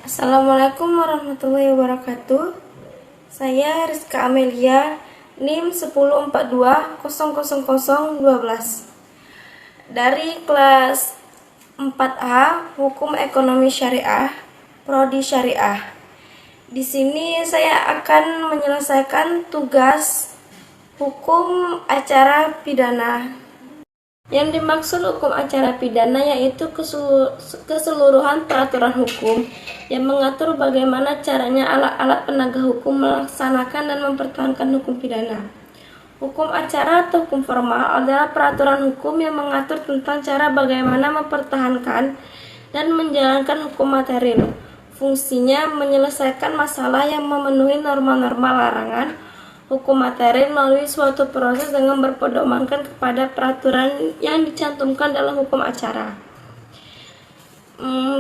Assalamualaikum warahmatullahi wabarakatuh. Saya Rizka Amelia, NIM 1042000012 dari kelas 4A Hukum Ekonomi Syariah, Prodi Syariah. Di sini saya akan menyelesaikan tugas hukum acara pidana. Yang dimaksud hukum acara pidana yaitu keseluruhan peraturan hukum yang mengatur bagaimana caranya alat-alat penegak hukum melaksanakan dan mempertahankan hukum pidana. Hukum acara atau hukum formal adalah peraturan hukum yang mengatur tentang cara bagaimana mempertahankan dan menjalankan hukum material. Fungsinya menyelesaikan masalah yang memenuhi norma-norma larangan hukum materi melalui suatu proses dengan berpedomankan kepada peraturan yang dicantumkan dalam hukum acara.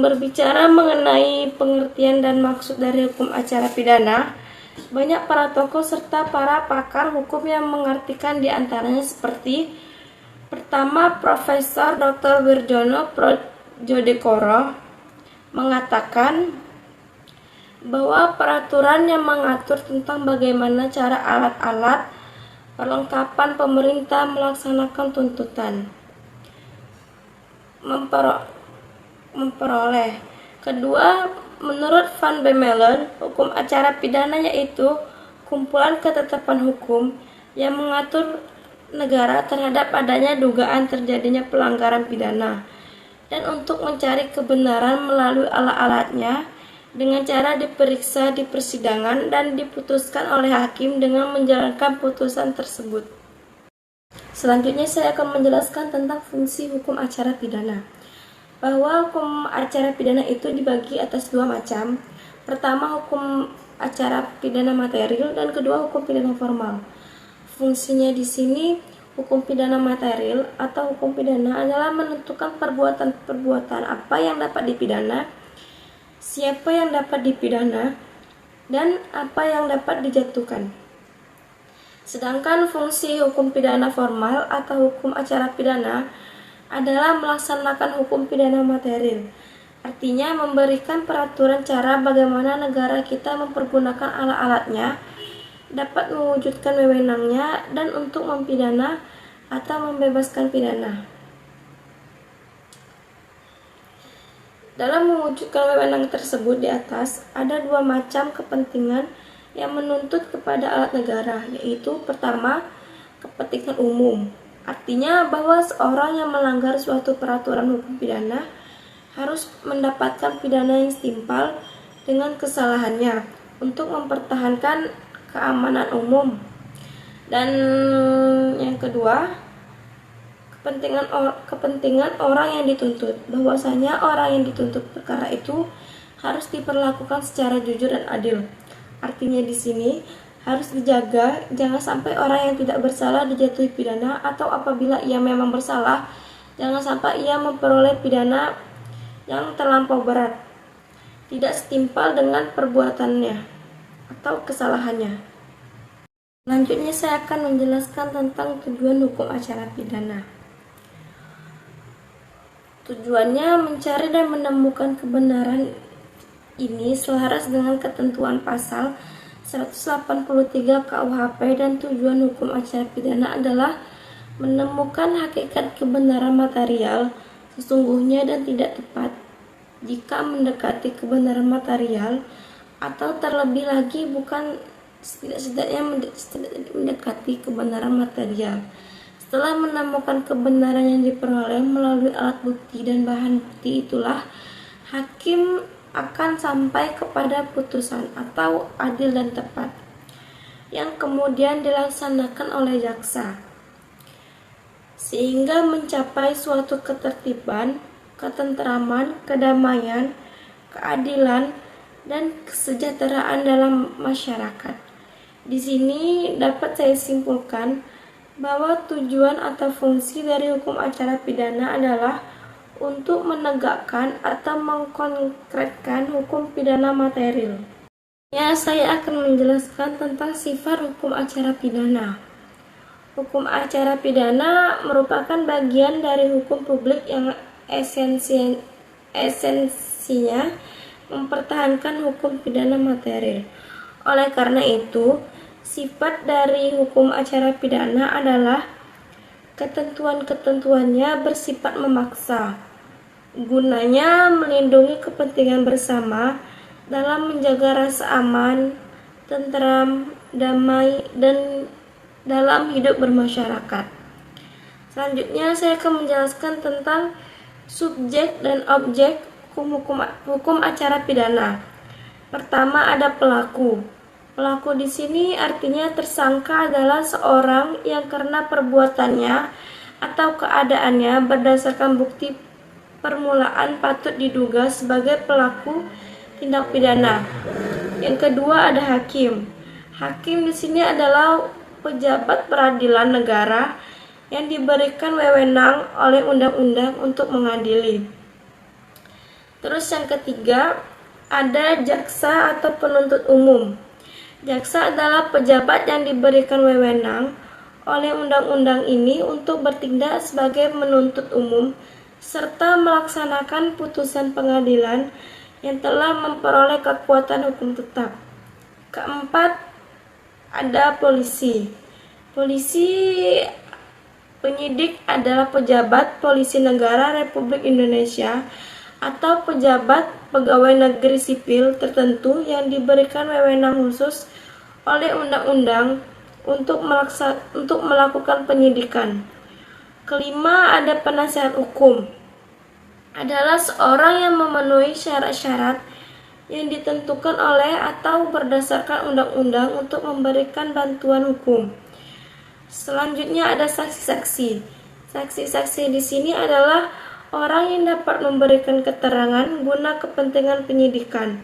Berbicara mengenai pengertian dan maksud dari hukum acara pidana, banyak para tokoh serta para pakar hukum yang mengartikan diantaranya seperti: pertama, Profesor Dr. Wirjono Prodjodikoro mengatakan bahwa peraturan yang mengatur tentang bagaimana cara alat-alat perlengkapan pemerintah melaksanakan tuntutan memperoleh. Kedua, menurut Van Bemmelen, hukum acara pidana yaitu kumpulan ketetapan hukum yang mengatur negara terhadap adanya dugaan terjadinya pelanggaran pidana, dan untuk mencari kebenaran melalui alat-alatnya dengan cara diperiksa di persidangan dan diputuskan oleh hakim dengan menjalankan putusan tersebut. Selanjutnya saya akan menjelaskan tentang fungsi hukum acara pidana. Bahwa hukum acara pidana itu dibagi atas dua macam. Pertama, hukum acara pidana material, dan kedua, hukum pidana formal. Fungsinya di sini, hukum pidana material atau hukum pidana adalah menentukan perbuatan-perbuatan apa yang dapat dipidana, siapa yang dapat dipidana, dan apa yang dapat dijatuhkan. Sedangkan fungsi hukum pidana formal atau hukum acara pidana adalah melaksanakan hukum pidana material. Artinya memberikan peraturan cara bagaimana negara kita mempergunakan alat-alatnya, dapat mewujudkan wewenangnya, dan untuk mempidana atau membebaskan pidana. Dalam mewujudkan wewenang tersebut di atas, ada dua macam kepentingan yang menuntut kepada alat negara, yaitu pertama, kepentingan umum. Artinya bahwa seorang yang melanggar suatu peraturan hukum pidana harus mendapatkan pidana yang setimpal dengan kesalahannya untuk mempertahankan keamanan umum. Dan yang kedua, kepentingan orang yang dituntut, bahwasanya orang yang dituntut perkara itu harus diperlakukan secara jujur dan adil. Artinya di sini harus dijaga jangan sampai orang yang tidak bersalah dijatuhi pidana, atau apabila ia memang bersalah, jangan sampai ia memperoleh pidana yang terlampau berat, tidak setimpal dengan perbuatannya atau kesalahannya. Selanjutnya saya akan menjelaskan tentang tujuan hukum acara pidana. Tujuannya mencari dan menemukan kebenaran ini selaras dengan ketentuan pasal 183 KUHP, dan tujuan hukum acara pidana adalah menemukan hakikat kebenaran material sesungguhnya dan tidak tepat jika mendekati kebenaran material, atau terlebih lagi bukan setidaknya mendekati kebenaran material. Setelah menemukan kebenaran yang diperoleh melalui alat bukti dan bahan bukti, itulah hakim akan sampai kepada putusan atau adil dan tepat yang kemudian dilaksanakan oleh jaksa, sehingga mencapai suatu ketertiban, ketentraman, kedamaian, keadilan, dan kesejahteraan dalam masyarakat. Di sini dapat saya simpulkan bahwa tujuan atau fungsi dari hukum acara pidana adalah untuk menegakkan atau mengkonkretkan hukum pidana material. Ya, saya akan menjelaskan tentang sifat hukum acara pidana. Hukum acara pidana merupakan bagian dari hukum publik yang esensinya mempertahankan hukum pidana material. Oleh karena itu, sifat dari hukum acara pidana adalah ketentuan-ketentuannya bersifat memaksa, gunanya melindungi kepentingan bersama dalam menjaga rasa aman, tentram, damai, dan dalam hidup bermasyarakat. Selanjutnya saya akan menjelaskan tentang subjek dan objek hukum acara pidana. Pertama ada pelaku. Pelaku di sini artinya tersangka adalah seorang yang karena perbuatannya atau keadaannya berdasarkan bukti permulaan patut diduga sebagai pelaku tindak pidana. Yang kedua ada hakim. Hakim di sini adalah pejabat peradilan negara yang diberikan wewenang oleh undang-undang untuk mengadili. Terus yang ketiga ada jaksa atau penuntut umum. Jaksa adalah pejabat yang diberikan wewenang oleh undang-undang ini untuk bertindak sebagai penuntut umum serta melaksanakan putusan pengadilan yang telah memperoleh kekuatan hukum tetap. Keempat, ada polisi. Penyidik adalah pejabat polisi negara Republik Indonesia atau pejabat pegawai negeri sipil tertentu yang diberikan wewenang khusus oleh undang-undang untuk melakukan penyidikan. Kelima, ada penasihat hukum. Adalah seorang yang memenuhi syarat-syarat yang ditentukan oleh atau berdasarkan undang-undang untuk memberikan bantuan hukum. Selanjutnya ada saksi-saksi. Saksi-saksi di sini adalah orang yang dapat memberikan keterangan guna kepentingan penyidikan,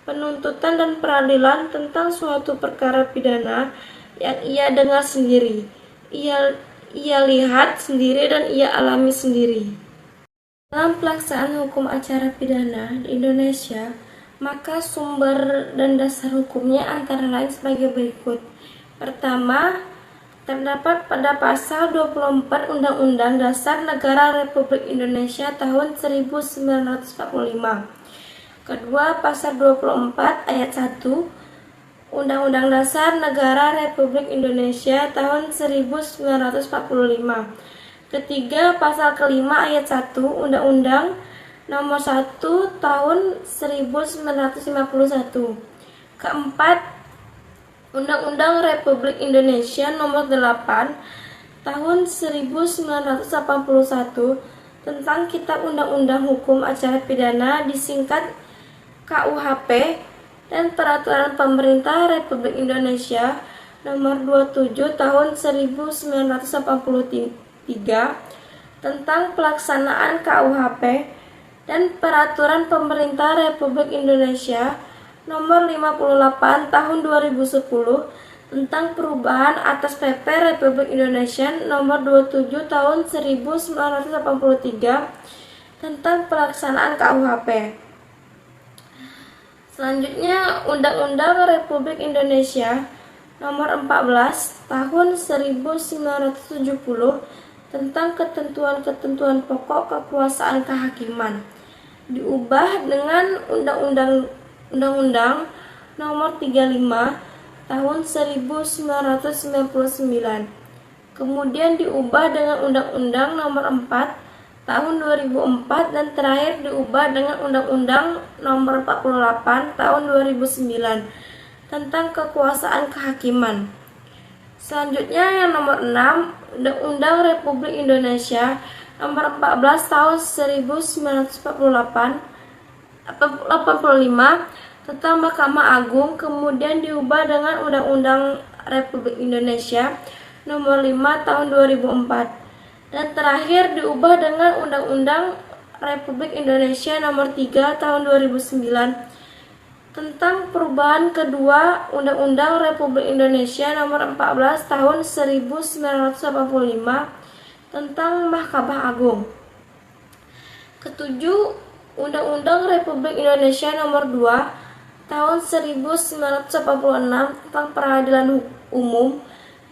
penuntutan dan peradilan tentang suatu perkara pidana yang ia dengar sendiri, ia lihat sendiri dan ia alami sendiri. Dalam pelaksanaan hukum acara pidana di Indonesia, maka sumber dan dasar hukumnya antara lain sebagai berikut. Pertama, terdapat pada pasal 24 Undang-Undang Dasar Negara Republik Indonesia tahun 1945. Kedua, pasal 24 ayat 1 Undang-Undang Dasar Negara Republik Indonesia tahun 1945. Ketiga, pasal kelima ayat 1 Undang-Undang Nomor 1 tahun 1951. Keempat, Undang-Undang Republik Indonesia Nomor 8 Tahun 1981 tentang Kitab Undang-Undang Hukum Acara Pidana disingkat KUHP dan Peraturan Pemerintah Republik Indonesia Nomor 27 Tahun 1983 tentang pelaksanaan KUHP dan Peraturan Pemerintah Republik Indonesia Nomor 58 Tahun 2010 tentang perubahan atas PP Republik Indonesia Nomor 27 Tahun 1983 tentang pelaksanaan KUHP. Selanjutnya Undang-Undang Republik Indonesia Nomor 14 Tahun 1970 tentang ketentuan-ketentuan pokok kekuasaan kehakiman diubah dengan Undang-Undang Nomor 35 Tahun 1999. Kemudian diubah dengan Undang-Undang Nomor 4 Tahun 2004 dan terakhir diubah dengan Undang-Undang Nomor 48 Tahun 2009 tentang kekuasaan kehakiman. Selanjutnya yang nomor 6, Undang-Undang Republik Indonesia Nomor 14 Tahun 1985 tentang Mahkamah Agung, kemudian diubah dengan Undang-Undang Republik Indonesia Nomor 5 Tahun 2004 dan terakhir diubah dengan Undang-Undang Republik Indonesia Nomor 3 Tahun 2009 tentang perubahan kedua Undang-Undang Republik Indonesia Nomor 14 Tahun 1985 tentang Mahkamah Agung. Ketujuh, Undang-Undang Republik Indonesia Nomor 2 Tahun 1986 tentang Peradilan Umum,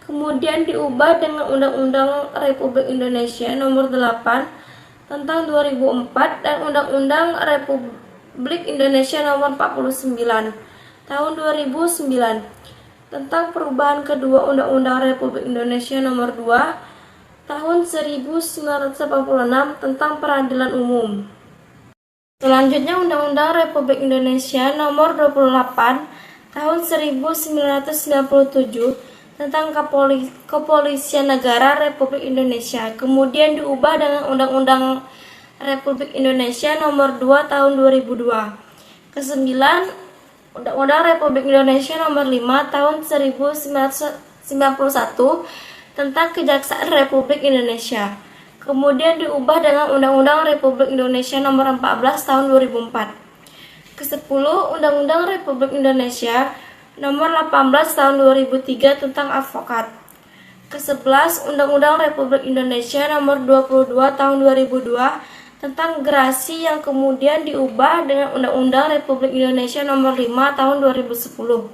kemudian diubah dengan Undang-Undang Republik Indonesia Nomor 8 tentang 2004 dan Undang-Undang Republik Indonesia Nomor 49 Tahun 2009 tentang perubahan kedua Undang-Undang Republik Indonesia Nomor 2 Tahun 1986 tentang Peradilan Umum. Selanjutnya Undang-Undang Republik Indonesia Nomor 28 Tahun 1997 tentang Kepolisian Negara Republik Indonesia, kemudian diubah dengan Undang-Undang Republik Indonesia Nomor 2 Tahun 2002. Kesembilan, Undang-Undang Republik Indonesia Nomor 5 Tahun 1991 tentang Kejaksaan Republik Indonesia, kemudian diubah dengan Undang-Undang Republik Indonesia Nomor 14 Tahun 2004. Kesepuluh, Undang-Undang Republik Indonesia Nomor 18 Tahun 2003 tentang advokat. Ke-11, Undang-Undang Republik Indonesia Nomor 22 Tahun 2002 tentang gerasi yang kemudian diubah dengan Undang-Undang Republik Indonesia Nomor 5 Tahun 2010.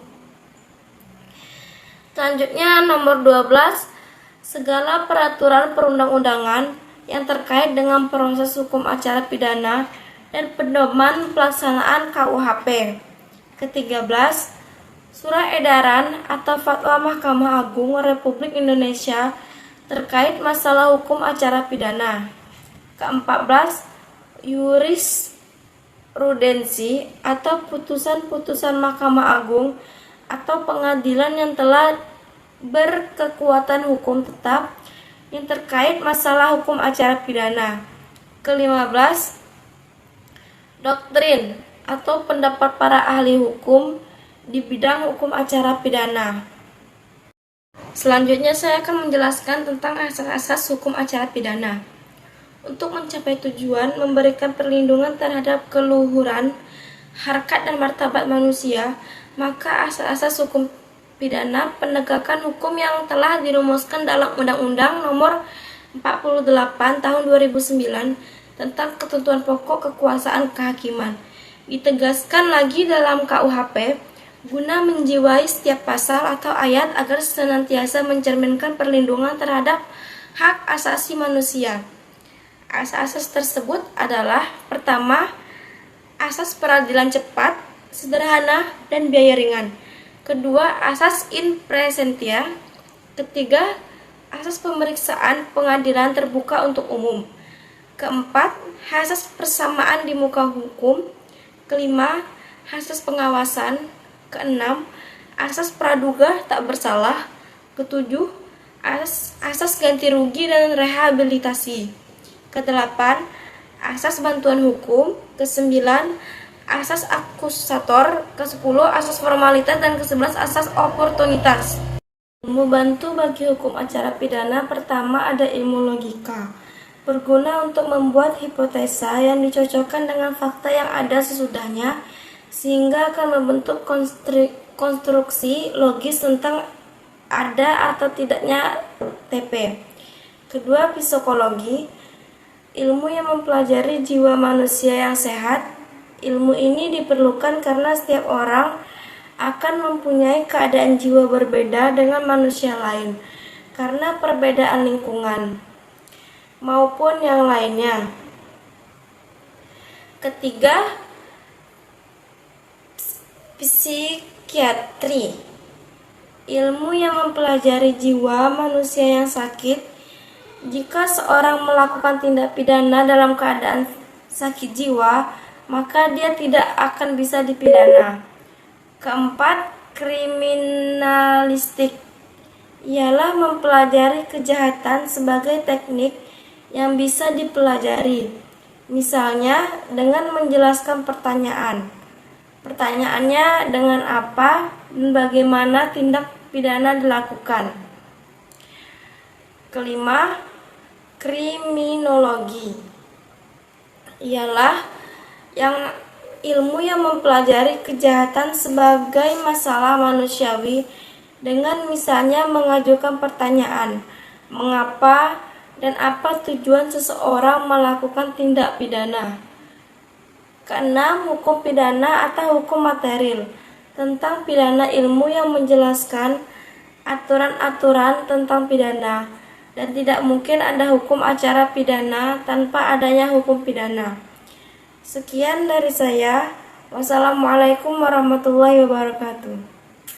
Selanjutnya nomor 12, segala peraturan perundang-undangan yang terkait dengan proses hukum acara pidana dan pedoman pelaksanaan KUHP. Ke-13, Surat Edaran atau Fatwa Mahkamah Agung Republik Indonesia terkait masalah hukum acara pidana. Ke-14, Jurisprudensi atau putusan-putusan Mahkamah Agung atau pengadilan yang telah berkekuatan hukum tetap yang terkait masalah hukum acara pidana. Ke-15, Doktrin atau pendapat para ahli hukum di bidang hukum acara pidana. Selanjutnya saya akan menjelaskan tentang asas-asas hukum acara pidana. Untuk mencapai tujuan memberikan perlindungan terhadap keluhuran, harkat dan martabat manusia, maka asas-asas hukum pidana penegakan hukum yang telah dirumuskan dalam Undang-Undang Nomor 48 Tahun 2009 tentang ketentuan pokok kekuasaan kehakiman ditegaskan lagi dalam KUHP guna menjiwai setiap pasal atau ayat agar senantiasa mencerminkan perlindungan terhadap hak asasi manusia. Asas-asas tersebut adalah: pertama, asas peradilan cepat, sederhana, dan biaya ringan. Kedua, asas in presentia. Ketiga, asas pemeriksaan pengadilan terbuka untuk umum. Keempat, asas persamaan di muka hukum. Kelima, asas pengawasan. Keenam, asas praduga tak bersalah. Ketujuh, asas ganti rugi dan rehabilitasi. Kedelapan, asas bantuan hukum. Kesembilan, asas akusator. Kesepuluh, asas formalitas. Dan ke-11, asas oportunitas. Ilmu bantu bagi hukum acara pidana pertama ada ilmu logika, berguna untuk membuat hipotesa yang dicocokkan dengan fakta yang ada sesudahnya, sehingga akan membentuk konstruksi logis tentang ada atau tidaknya TP. Kedua, psikologi, ilmu yang mempelajari jiwa manusia yang sehat. Ilmu ini diperlukan karena setiap orang akan mempunyai keadaan jiwa berbeda dengan manusia lain karena perbedaan lingkungan maupun yang lainnya. Ketiga, psikiatri, ilmu yang mempelajari jiwa manusia yang sakit. Jika seorang melakukan tindak pidana dalam keadaan sakit jiwa, maka dia tidak akan bisa dipidana. Keempat, kriminalistik, ialah mempelajari kejahatan sebagai teknik yang bisa dipelajari, misalnya dengan menjelaskan pertanyaan. Pertanyaannya dengan apa dan bagaimana tindak pidana dilakukan. Kelima, kriminologi, ialah ilmu yang mempelajari kejahatan sebagai masalah manusiawi dengan misalnya mengajukan pertanyaan, mengapa dan apa tujuan seseorang melakukan tindak pidana. Keenam, hukum pidana atau hukum material, tentang pidana, ilmu yang menjelaskan aturan-aturan tentang pidana, dan tidak mungkin ada hukum acara pidana tanpa adanya hukum pidana. Sekian dari saya. Wassalamualaikum warahmatullahi wabarakatuh.